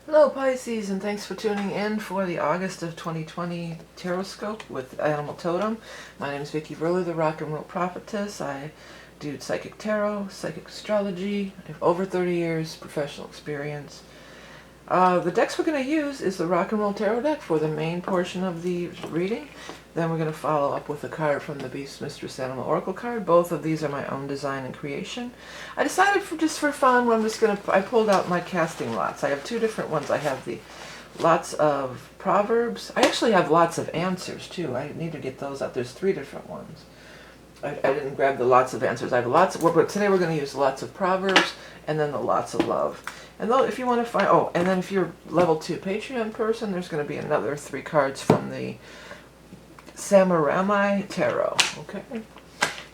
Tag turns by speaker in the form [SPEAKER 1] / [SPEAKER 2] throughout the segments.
[SPEAKER 1] Hello Pisces, and thanks for tuning in for the August of 2020 Taroscope with Animal Totem. My name is Vickieverlie, the Rock and Roll Prophetess. I do psychic tarot, psychic astrology. I have over 30 years professional experience. The decks we're going to use is the Rock and Roll Tarot deck for the main portion of the reading. Then we're going to follow up with a card from the Beast Mistress Animal Oracle card. Both of these are my own design and creation. I decided just for fun, I pulled out my casting lots. I have two different ones. I have the lots of proverbs. I actually have lots of answers too. I need to get those out. There's three different ones. I didn't grab the lots of answers. I have lots, but today we're going to use lots of proverbs and then the lots of love. And though, if you want to find, and then if you're level 2 Patreon person, there's going to be another 3 cards from the Samarami Tarot. Okay.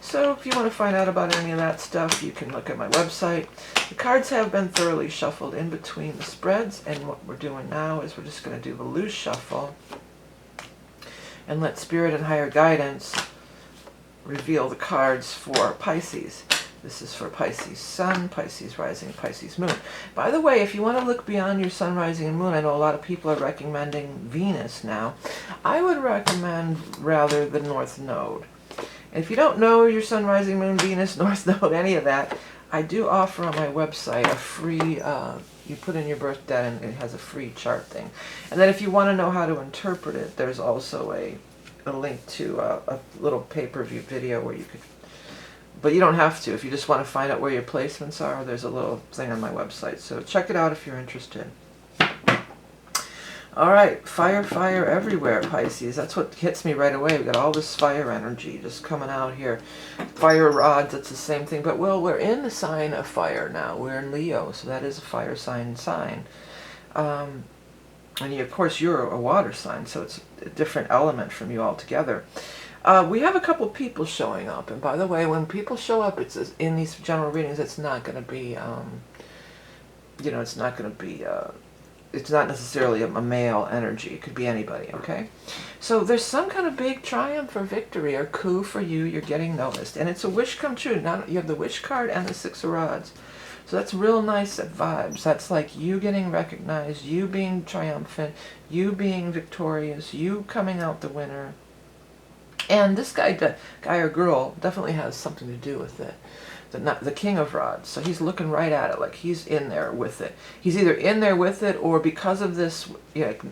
[SPEAKER 1] So if you want to find out about any of that stuff, you can look at my website. The cards have been thoroughly shuffled in between the spreads, and what we're doing now is we're just going to do the loose shuffle and let Spirit and Higher Guidance reveal the cards for Pisces. This is for Pisces Sun, Pisces Rising, Pisces Moon. By the way, if you want to look beyond your Sun, Rising, and Moon, I know a lot of people are recommending Venus now. I would recommend rather the North Node. And if you don't know your Sun, Rising, Moon, Venus, North Node, any of that, I do offer on my website a free, you put in your birth date and it has a free chart thing. And then if you want to know how to interpret it, there's also a link to a little pay-per-view video where you could, but you don't have to. If you just want to find out where your placements are, there's a little thing on my website. So check it out if you're interested. All right, fire, fire everywhere, Pisces. That's what hits me right away. We got all this fire energy just coming out here. Fire rods, it's the same thing. But, well, we're in the sign of fire now. We're in Leo, so that is a fire sign. And of course, you're a water sign, so it's a different element from you altogether. We have a couple people showing up, and by the way, when people show up, it's in these general readings. It's not going to be, it's not going to be. It's not necessarily a male energy. It could be anybody. Okay, so there's some kind of big triumph or victory or coup for you. You're getting noticed, and it's a wish come true. Now you have the wish card and the 6 of rods. So that's real nice vibes. That's like you getting recognized, you being triumphant, you being victorious, you coming out the winner. And this guy or girl definitely has something to do with it. The King of Rods. So he's looking right at it, like he's in there with it. He's either in there with it, or because of this,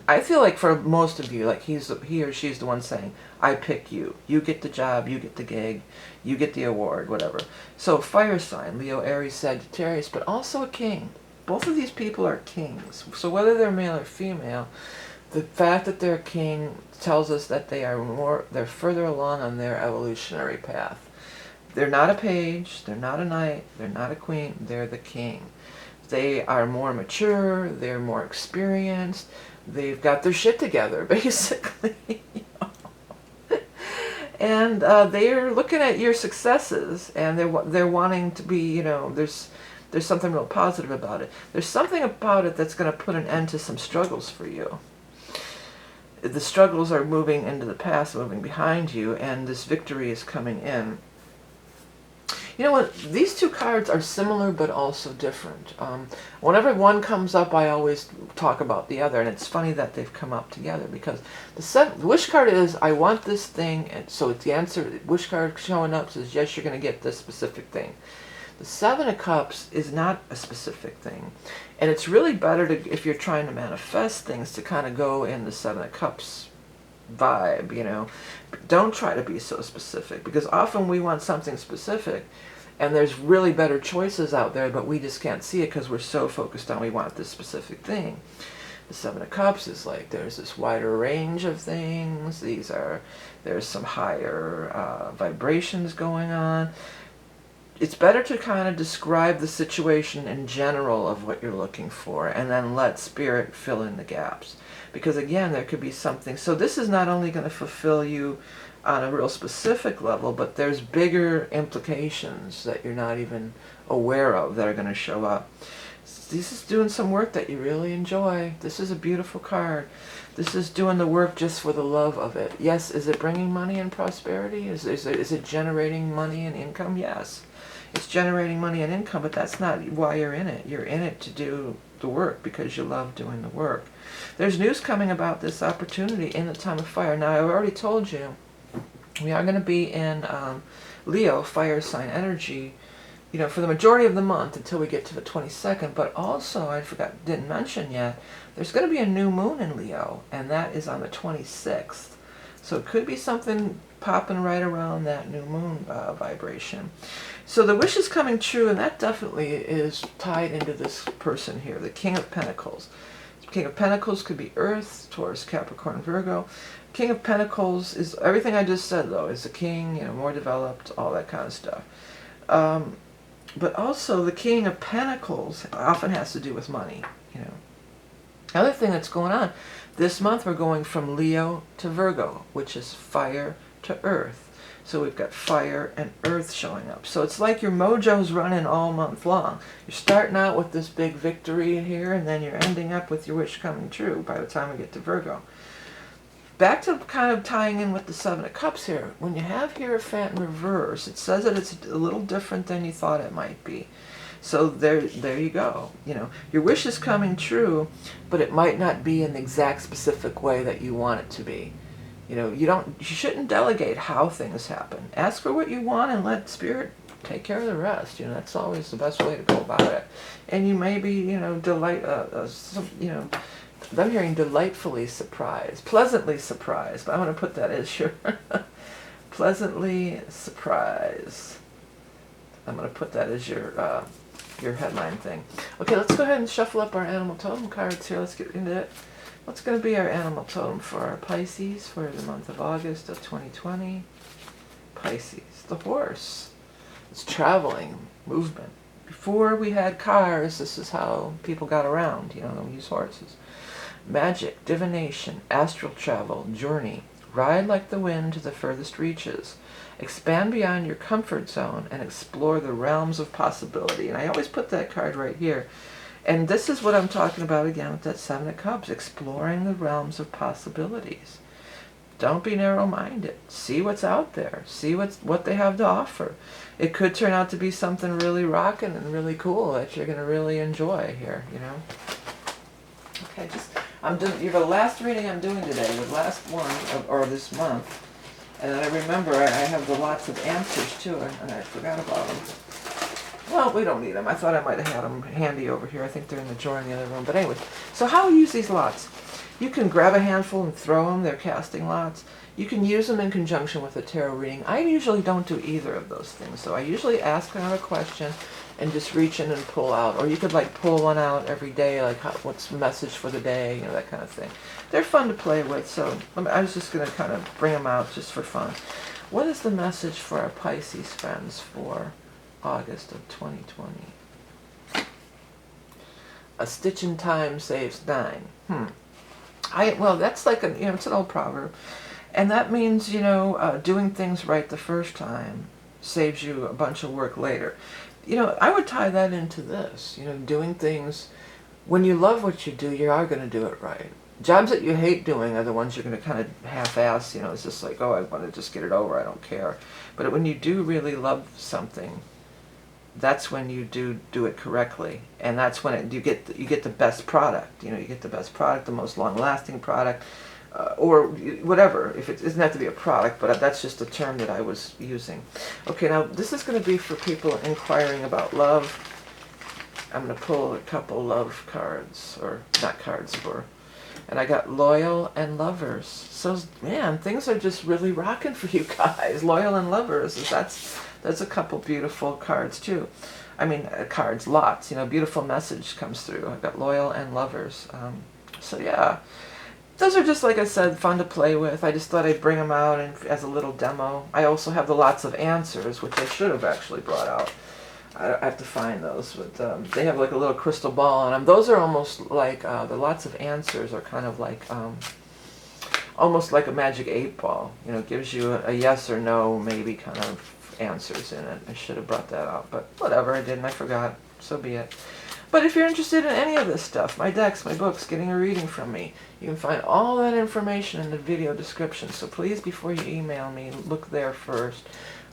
[SPEAKER 1] I feel like for most of you, like he or she's the one saying, I pick you. You get the job, you get the gig, you get the award, whatever. So fire sign, Leo, Aries, Sagittarius, but also a king. Both of these people are kings. So whether they're male or female, the fact that they're a king tells us that they're further along on their evolutionary path. They're not a page, they're not a knight, they're not a queen, they're the king. They are more mature, they're more experienced, they've got their shit together, basically. And they're looking at your successes, and they're wanting to be, there's something real positive about it. There's something about it that's going to put an end to some struggles for you. The struggles are moving into the past, moving behind you, and this victory is coming in. You know what? These two cards are similar but also different. Whenever one comes up, I always talk about the other, and it's funny that they've come up together because the wish card is, I want this thing, and so it's the answer. The wish card showing up says, yes, you're going to get this specific thing. The 7 of Cups is not a specific thing, and it's really better to, if you're trying to manifest things, to kind of go in the 7 of Cups vibe, Don't try to be so specific, because often we want something specific, and there's really better choices out there, but we just can't see it because we're so focused on we want this specific thing. The 7 of Cups is like there's this wider range of things. There's some higher vibrations going on. It's better to kind of describe the situation in general of what you're looking for, and then let Spirit fill in the gaps. Because again, there could be something. So this is not only going to fulfill you on a real specific level, but there's bigger implications that you're not even aware of that are going to show up. This is doing some work that you really enjoy. This is a beautiful card. This is doing the work just for the love of it. Yes, is it bringing money and prosperity? Is it generating money and income? Yes. It's generating money and income, but that's not why you're in it. You're in it to do the work because you love doing the work. There's news coming about this opportunity in the time of fire. Now, I've already told you, we are going to be in Leo, fire sign energy, for the majority of the month until we get to the 22nd. But also, didn't mention yet, there's going to be a new moon in Leo, and that is on the 26th. So it could be something popping right around that new moon vibration. So the wish is coming true, and that definitely is tied into this person here, the King of Pentacles. King of Pentacles could be Earth, Taurus, Capricorn, Virgo. King of Pentacles is everything I just said, though. Is the king, more developed, all that kind of stuff. But also the King of Pentacles often has to do with money, Other thing that's going on, this month we're going from Leo to Virgo, which is fire to earth. So we've got fire and earth showing up. So it's like your mojo's running all month long. You're starting out with this big victory here, and then you're ending up with your wish coming true by the time we get to Virgo. Back to kind of tying in with the Seven of Cups here. When you have Hierophant in reverse, it says that it's a little different than you thought it might be. So there you go. Your wish is coming true, but it might not be in the exact specific way that you want it to be. You shouldn't delegate how things happen. Ask for what you want and let Spirit take care of the rest. That's always the best way to go about it. And you may be, I'm hearing delightfully surprised, pleasantly surprised, but I'm going to put that as your pleasantly surprised. I'm going to put that as your headline thing. Okay, let's go ahead and shuffle up our animal totem cards here. Let's get into it. What's going to be our animal totem for our Pisces for the month of August of 2020? Pisces, the horse. It's traveling, movement. Before we had cars, this is how people got around. They use horses. Magic, divination, astral travel, journey. Ride like the wind to the furthest reaches. Expand beyond your comfort zone and explore the realms of possibility. And I always put that card right here. And this is what I'm talking about again with that Seven of Cups, exploring the realms of possibilities. Don't be narrow-minded. See what's out there. See what they have to offer. It could turn out to be something really rocking and really cool that you're going to really enjoy here, Okay, you're the last reading I'm doing today, the last one or this month. And I remember I have the lots of answers to it, and I forgot about them. Well, we don't need them. I thought I might have had them handy over here. I think they're in the drawer in the other room. But anyway, so how we use these lots? You can grab a handful and throw them. They're casting lots. You can use them in conjunction with a tarot reading. I usually don't do either of those things. So I usually ask another question and just reach in and pull out. Or you could pull one out every day, what's the message for the day, that kind of thing. They're fun to play with. So I was just going to kind of bring them out just for fun. What is the message for our Pisces friends for August of 2020? A stitch in time saves 9. Well, that's it's an old proverb. And that means, doing things right the first time saves you a bunch of work later. I would tie that into this, doing things, when you love what you do, you are going to do it right. Jobs that you hate doing are the ones you're going to kind of half-ass, it's just I want to just get it over, I don't care. But when you do really love something, that's when you do it correctly, and that's when you get the best product. You get the best product, the most long-lasting product, or whatever. If it doesn't have to be a product, but that's just a term that I was using. Okay, now this is going to be for people inquiring about love. I'm going to pull a couple love cards, or not cards, and I got loyal and lovers. So man, things are just really rocking for you guys. Loyal and lovers. That's a couple beautiful cards too. I mean, cards, lots. Beautiful message comes through. I've got loyal and lovers. So yeah, those are just, like I said, fun to play with. I just thought I'd bring them out as a little demo. I also have the lots of answers, which I should have actually brought out. I have to find those, but they have a little crystal ball on them. Those are almost like, the lots of answers are kind of like, almost like a magic 8-ball. It gives you a yes or no, maybe kind of answers in it. I should have brought that out, but whatever, I didn't, I forgot, so be it. But if you're interested in any of this stuff, my decks, my books, getting a reading from me, you can find all that information in the video description. So please, before you email me, look there first.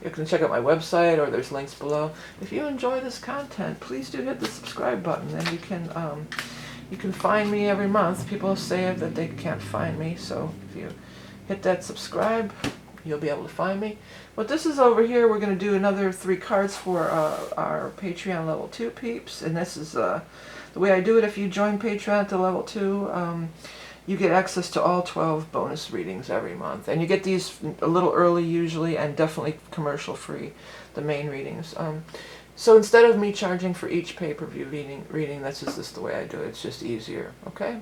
[SPEAKER 1] You can check out my website, or there's links below. If you enjoy this content, please do hit the subscribe button, and you can find me every month. People say that they can't find me, so if you hit that subscribe, you'll be able to find me. But this is over here, we're going to do another 3 cards for our Patreon level 2 peeps, and this is the way I do it. If you join Patreon at the level 2, you get access to all 12 bonus readings every month. And you get these a little early usually, and definitely commercial free, the main readings. So instead of me charging for each pay-per-view reading, that's just the way I do it. It's just easier, okay?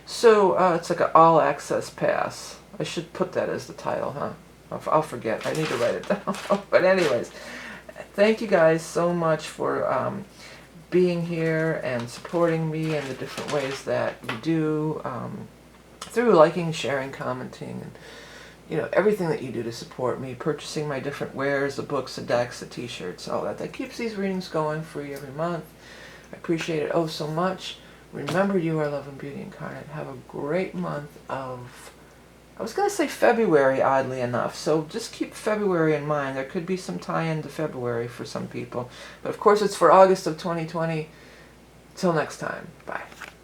[SPEAKER 1] So it's like an all access pass. I should put that as the title, huh? I'll forget. I need to write it down. But anyways, thank you guys so much for being here and supporting me in the different ways that you do, through liking, sharing, commenting, and everything that you do to support me, purchasing my different wares, the books, the decks, the t-shirts, all that. That keeps these readings going free every month. I appreciate it so much. Remember, you are love and beauty incarnate. Have a great month of, I was going to say February, oddly enough, so just keep February in mind. There could be some tie-in to February for some people. But of course it's for August of 2020. Till next time. Bye.